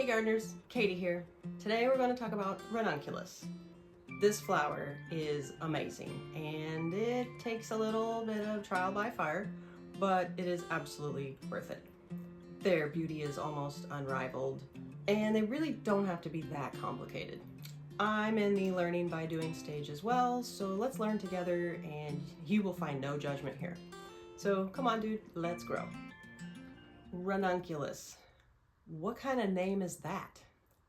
gardeners, Katie here. Today we're going to talk about Ranunculus. This flower is amazing and it takes a little bit of trial by fire, but it is absolutely worth it. Their beauty is almost unrivaled and they really don't have to be that complicated. I'm in the learning by doing stage as well, so let's learn together and you will find no judgment here. So come on dude, let's grow. Ranunculus. What kind of name is that?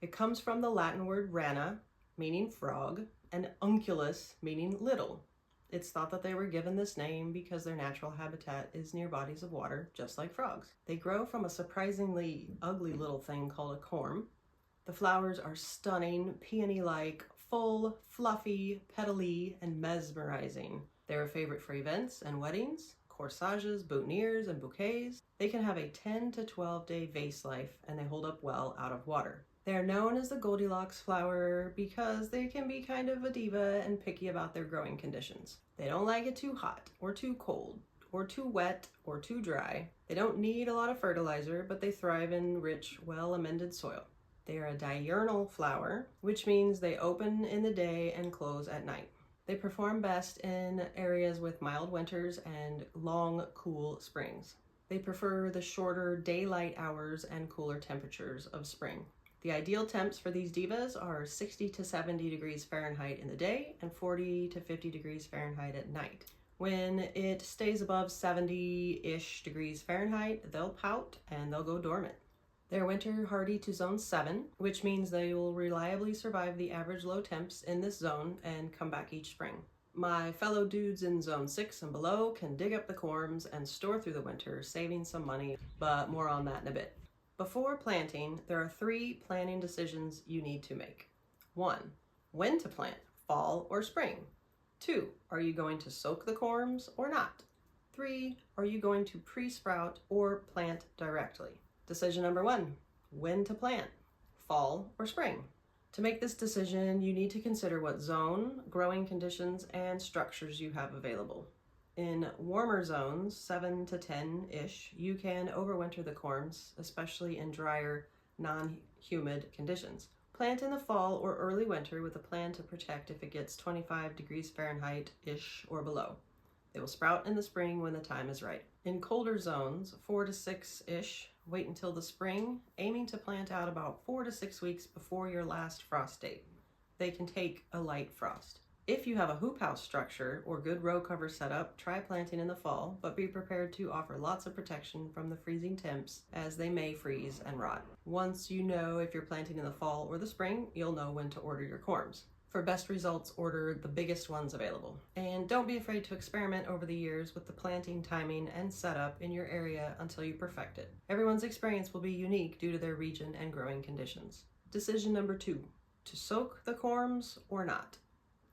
It comes from the Latin word rana, meaning frog, and unculus, meaning little. It's thought that they were given this name because their natural habitat is near bodies of water, just like frogs. They grow from a surprisingly ugly little thing called a corm. The flowers are stunning, peony-like, full, fluffy, petally, and mesmerizing. They're a favorite for events and weddings, corsages, boutonnieres, and bouquets. They can have a 10 to 12 day vase life and they hold up well out of water. They are known as the Goldilocks flower because they can be kind of a diva and picky about their growing conditions. They don't like it too hot or too cold or too wet or too dry. They don't need a lot of fertilizer, but they thrive in rich, well-amended soil. They are a diurnal flower, which means they open in the day and close at night. They perform best in areas with mild winters and long, cool springs. They prefer the shorter daylight hours and cooler temperatures of spring. The ideal temps for these divas are 60 to 70 degrees Fahrenheit in the day and 40 to 50 degrees Fahrenheit at night. When it stays above 70-ish degrees Fahrenheit, they'll pout and they'll go dormant. They're winter hardy to zone 7, which means they will reliably survive the average low temps in this zone and come back each spring. My fellow dudes in zone 6 and below can dig up the corms and store through the winter, saving some money, but more on that in a bit. Before planting, there are 3 planting decisions you need to make. 1. When to plant, fall or spring? 2. Are you going to soak the corms or not? 3. Are you going to pre-sprout or plant directly? Decision number 1, when to plant, fall or spring? To make this decision, you need to consider what zone, growing conditions, and structures you have available. In warmer zones, 7 to 10-ish, you can overwinter the corms, especially in drier, non-humid conditions. Plant in the fall or early winter with a plan to protect if it gets 25 degrees Fahrenheit-ish or below. They will sprout in the spring when the time is right. In colder zones, 4 to 6-ish, wait until the spring, aiming to plant out about 4 to 6 weeks before your last frost date. They can take a light frost. If you have a hoop house structure or good row cover setup, try planting in the fall, but be prepared to offer lots of protection from the freezing temps as they may freeze and rot. Once you know if you're planting in the fall or the spring, you'll know when to order your corms. For best results, order the biggest ones available. And don't be afraid to experiment over the years with the planting timing and setup in your area until you perfect it. Everyone's experience will be unique due to their region and growing conditions. Decision number 2, to soak the corms or not.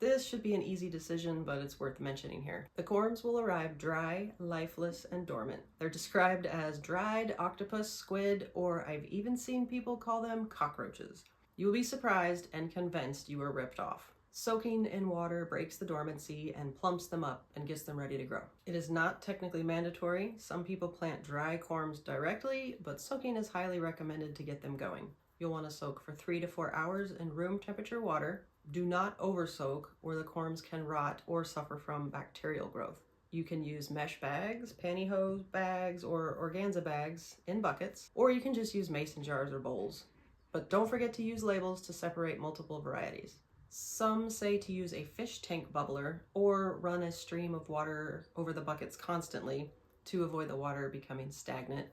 This should be an easy decision, but it's worth mentioning here. The corms will arrive dry, lifeless, and dormant. They're described as dried octopus, squid, or I've even seen people call them cockroaches. You will be surprised and convinced you were ripped off. Soaking in water breaks the dormancy and plumps them up and gets them ready to grow. It is not technically mandatory. Some people plant dry corms directly, but soaking is highly recommended to get them going. You'll want to soak for 3 to 4 hours in room temperature water. Do not over soak or the corms can rot or suffer from bacterial growth. You can use mesh bags, pantyhose bags, or organza bags in buckets, or you can just use mason jars or bowls. But don't forget to use labels to separate multiple varieties. Some say to use a fish tank bubbler or run a stream of water over the buckets constantly to avoid the water becoming stagnant,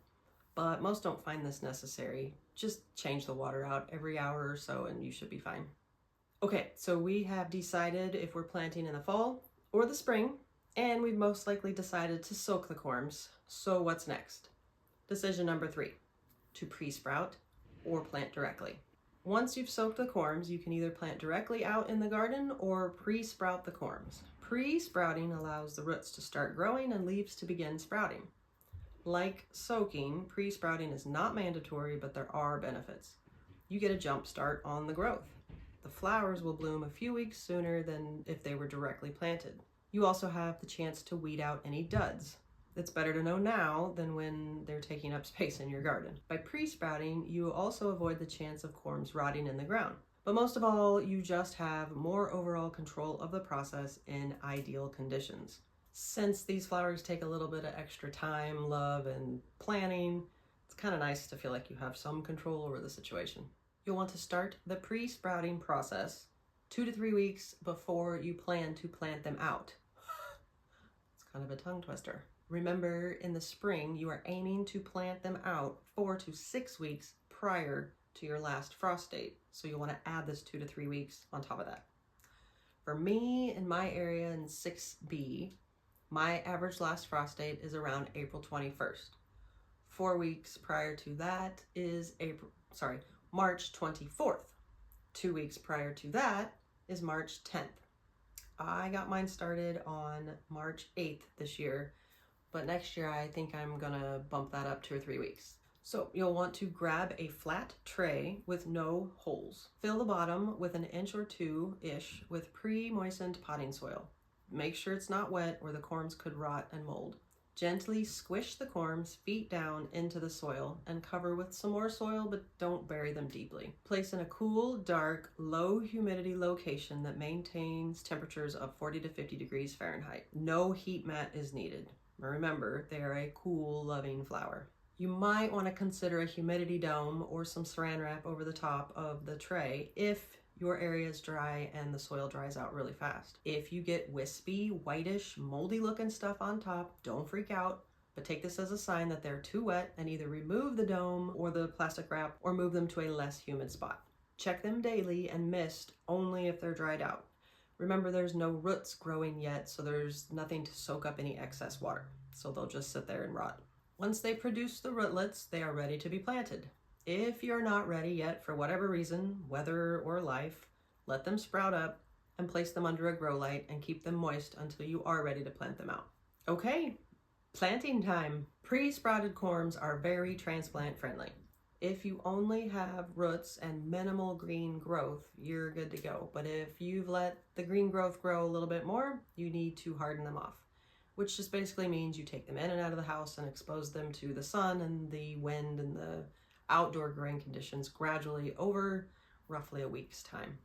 but most don't find this necessary. Just change the water out every hour or so and you should be fine. Okay, so we have decided if we're planting in the fall or the spring, and we've most likely decided to soak the corms. So what's next? Decision number 3, to pre-sprout or plant directly. Once you've soaked the corms, you can either plant directly out in the garden or pre-sprout the corms. Pre-sprouting allows the roots to start growing and leaves to begin sprouting. Like soaking, pre-sprouting is not mandatory, but there are benefits. You get a jump start on the growth. The flowers will bloom a few weeks sooner than if they were directly planted. You also have the chance to weed out any duds. It's better to know now than when they're taking up space in your garden. By pre-sprouting, you also avoid the chance of corms rotting in the ground. But most of all, you just have more overall control of the process in ideal conditions. Since these flowers take a little bit of extra time, love, and planning, it's kind of nice to feel like you have some control over the situation. You'll want to start the pre-sprouting process 2 to 3 weeks before you plan to plant them out. It's kind of a tongue twister. Remember, in the spring, you are aiming to plant them out 4 to 6 weeks prior to your last frost date. So you'll want to add this 2 to 3 weeks on top of that. For me, in my area in 6B, my average last frost date is around April 21st. 4 weeks prior to that is March 24th. 2 weeks prior to that is March 10th. I got mine started on March 8th this year, but next year I think I'm gonna bump that up 2 or 3 weeks. So you'll want to grab a flat tray with no holes. Fill the bottom with 1 inch or 2-ish with pre-moistened potting soil. Make sure it's not wet or the corms could rot and mold. Gently squish the corms feet down into the soil and cover with some more soil, but don't bury them deeply. Place in a cool, dark, low humidity location that maintains temperatures of 40 to 50 degrees Fahrenheit. No heat mat is needed. Remember, they are a cool, loving flower. You might want to consider a humidity dome or some saran wrap over the top of the tray if your area is dry and the soil dries out really fast. If you get wispy, whitish, moldy looking stuff on top, don't freak out, but take this as a sign that they're too wet and either remove the dome or the plastic wrap or move them to a less humid spot. Check them daily and mist only if they're dried out. Remember, there's no roots growing yet, so there's nothing to soak up any excess water, so they'll just sit there and rot. Once they produce the rootlets, they are ready to be planted. If you're not ready yet for whatever reason, weather or life, let them sprout up and place them under a grow light and keep them moist until you are ready to plant them out. Okay, planting time. Pre-sprouted corms are very transplant friendly. If you only have roots and minimal green growth, you're good to go. But if you've let the green growth grow a little bit more, you need to harden them off, which just basically means you take them in and out of the house and expose them to the sun and the wind and the outdoor growing conditions gradually over roughly a week's time.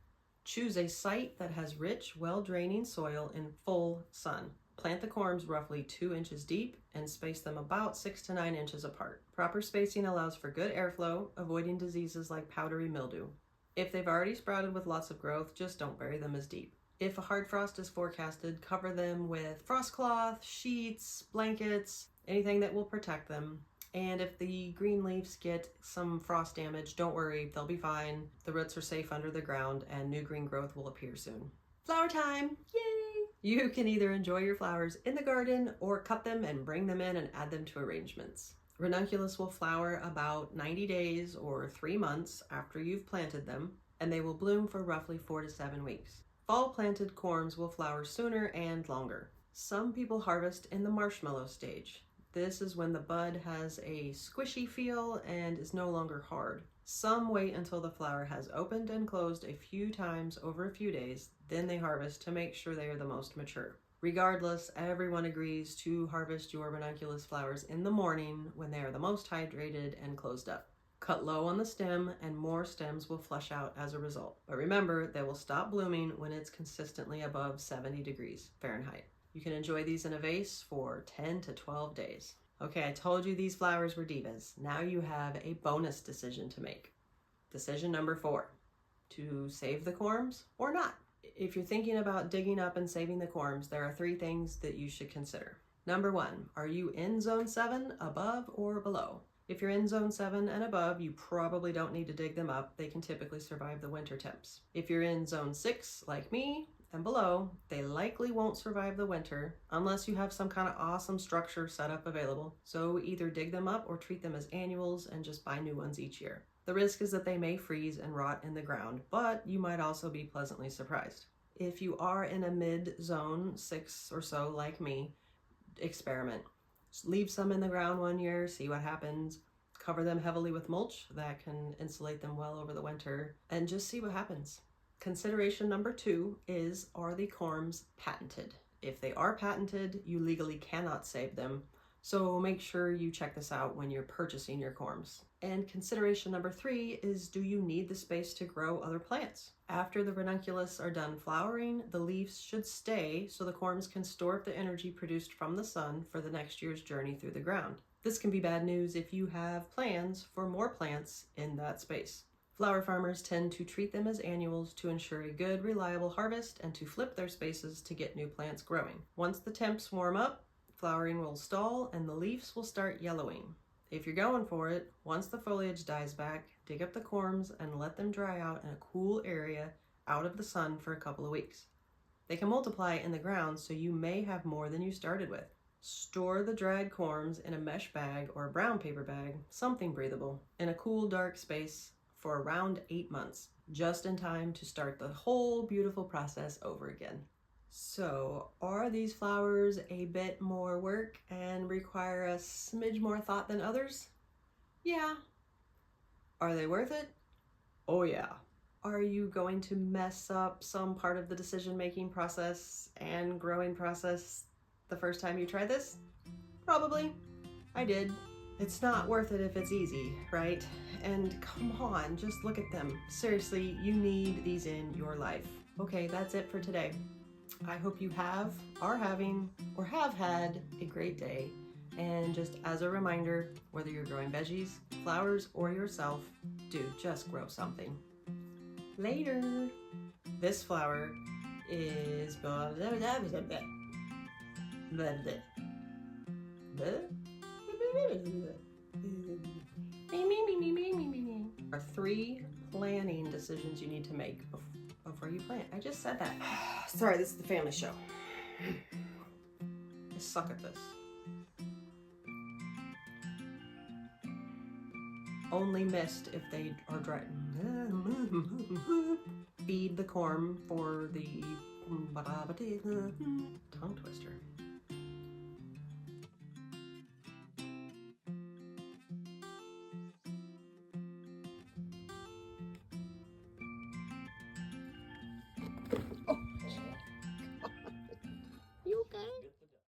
Choose a site that has rich, well-draining soil in full sun. Plant the corms roughly 2 inches deep and space them about 6 to 9 inches apart. Proper spacing allows for good airflow, avoiding diseases like powdery mildew. If they've already sprouted with lots of growth, just don't bury them as deep. If a hard frost is forecasted, cover them with frost cloth, sheets, blankets, anything that will protect them. And if the green leaves get some frost damage, don't worry, they'll be fine. The roots are safe under the ground and new green growth will appear soon. Flower time! Yay! You can either enjoy your flowers in the garden or cut them and bring them in and add them to arrangements. Ranunculus will flower about 90 days or 3 months after you've planted them, and they will bloom for roughly 4 to 7 weeks. Fall planted corms will flower sooner and longer. Some people harvest in the marshmallow stage. This is when the bud has a squishy feel and is no longer hard. Some wait until the flower has opened and closed a few times over a few days, then they harvest to make sure they are the most mature. Regardless, everyone agrees to harvest your ranunculus flowers in the morning when they are the most hydrated and closed up. Cut low on the stem and more stems will flush out as a result. But remember, they will stop blooming when it's consistently above 70 degrees Fahrenheit. You can enjoy these in a vase for 10 to 12 days. Okay, I told you these flowers were divas. Now you have a bonus decision to make. Decision number 4, to save the corms or not. If you're thinking about digging up and saving the corms, there are 3 things that you should consider. Number 1, are you in zone 7, above or below? If you're in zone 7 and above, you probably don't need to dig them up. They can typically survive the winter temps. If you're in zone 6, like me, and below, they likely won't survive the winter unless you have some kind of awesome structure set up available. So either dig them up or treat them as annuals and just buy new ones each year. The risk is that they may freeze and rot in the ground, but you might also be pleasantly surprised. If you are in a mid-zone 6 or so like me, experiment. Just leave some in the ground 1 year, see what happens. Cover them heavily with mulch that can insulate them well over the winter, and just see what happens. Consideration number 2 is, are the corms patented? If they are patented, you legally cannot save them, So make sure you check this out when you're purchasing your corms. And consideration number 3 is, do you need the space to grow other plants? After the ranunculus are done flowering, the leaves should stay so the corms can store up the energy produced from the sun for the next year's journey through the ground. This can be bad news if you have plans for more plants in that space. Flower farmers tend to treat them as annuals to ensure a good, reliable harvest and to flip their spaces to get new plants growing. Once the temps warm up, flowering will stall and the leaves will start yellowing. If you're going for it, once the foliage dies back, dig up the corms and let them dry out in a cool area out of the sun for a couple of weeks. They can multiply in the ground, so you may have more than you started with. Store the dried corms in a mesh bag or a brown paper bag, something breathable, in a cool, dark space for around 8 months, just in time to start the whole beautiful process over again. So, are these flowers a bit more work and require a smidge more thought than others? Yeah. Are they worth it? Oh yeah. Are you going to mess up some part of the decision-making process and growing process the first time you try this? Probably. I did. It's not worth it if it's easy, right? And come on, just look at them. Seriously, you need these in your life. Okay, that's it for today. I hope you are having, or have had a great day. And just as a reminder, whether you're growing veggies, flowers, or yourself, just grow something. Later. This flower is are 3 planning decisions you need to make before you plant. I just said that. Sorry, this is the family show. I suck at this. Only missed if they are dry. Feed the corm for the tongue twister.